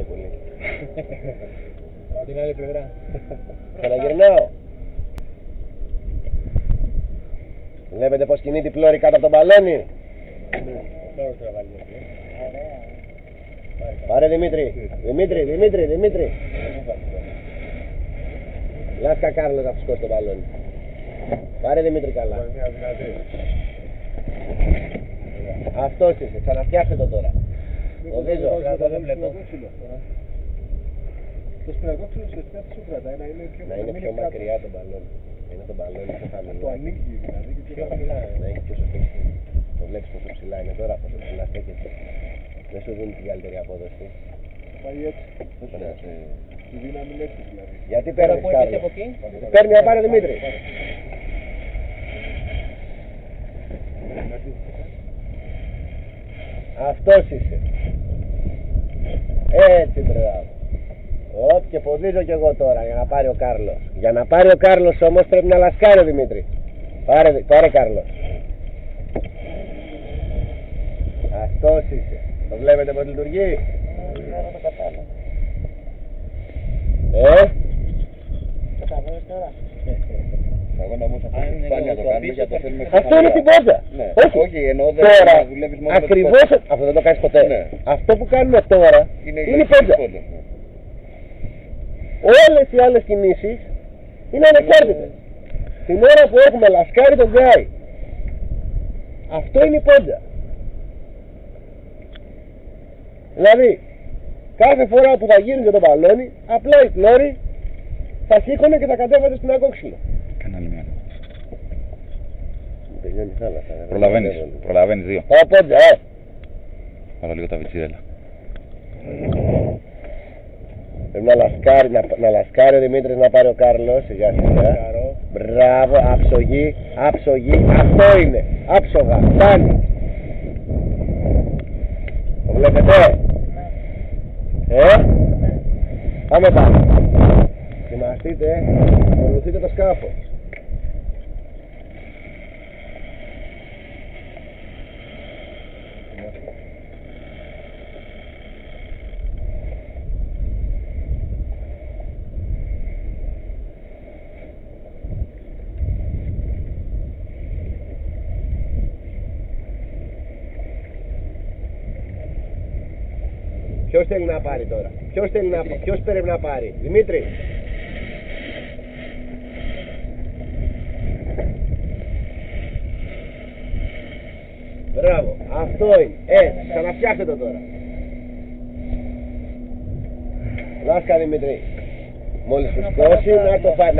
πολύ. Από την άλλη πλευρά. Ξαναγυρνάω. Βλέπετε πως κινείται η πλώρη κάτω από τον μπαλόνι. Πάρε Δημήτρη. Δημήτρη. Λάσκα Κάρλος να φουσκώσει το μπαλόνι. Πάρε Δημήτρη καλά. Αυτός είσαι, ξαναφτιάξτε το τώρα. Οδίζω. Το σπυρακόξυλο σε στέφτη σου κρατάει να είναι πιο μακριά το μπαλόνι. Είναι το μπαλόνι πιο χαμηλά. Το ανοίγει δηλαδή και πιο χαμηλά. Να έχει πιο σωστή. Το βλέπεις πόσο ψηλά είναι τώρα, πόσο ψηλά στέκεται. Δεν σου δίνει την καλύτερη απόδοση. Πάει έτσι. Τη δύναμη έτσι δηλαδή. Γιατί παίρνεις Κάρλο. Παίρνει να πάρει Δημήτρη. Αυτός είσαι. Έτσι μπράβο. Και ποδίζω κι εγώ τώρα για να πάρει ο Κάρλος. Για να πάρει ο Κάρλος όμως πρέπει να λασκάρει ο Δημήτρη. Πάρε Κάρλος. Αυτός είσαι. Το βλέπετε πως λειτουργεί. Καταλαβαίνεις τώρα. Αυτό είναι στην πόρτα. Όχι, εννοώ τώρα, δεν δουλεύεις μόνο ακριβώς αυτό δεν το κάνεις ποτέ. Ναι. Αυτό που κάνουμε τώρα είναι η πόρτα. Όλες οι άλλες κινήσεις είναι ανεξάρτητες. Την ώρα που έχουμε λασκάρει τον γκάι. Αυτό είναι η πόντζα. Δηλαδή κάθε φορά που θα γύριζε το μπαλόνι, απλά η πλώρη θα σήκωνε και θα κατέβαζε στην ακόξυλο. Κανάλι μια. Τελειώνει η θάλασσα. Προλαβαίνεις δύο. Πόντζα, Πάρω λίγο τα βιτσιρέλα. Πρέπει να λασκάρει ο Δημήτρης να πάρει ο Κάρλος σιγά σιγά. Μπράβο, άψογη. Αυτό είναι. Άψογα, φτάνει. Το βλέπετε. Πάμε πάνω. Θυμαστείτε, ακολουθείτε το σκάφος. Ποιος θέλει να πάρει τώρα? Ποιος πρέπει να πάρει? Δημήτρη. Μπράβο. Αυτό είναι. Ξαναφτιάξτε το τώρα. Λάσκα Δημήτρη. Μόλις φουσκώσει να το πάρει.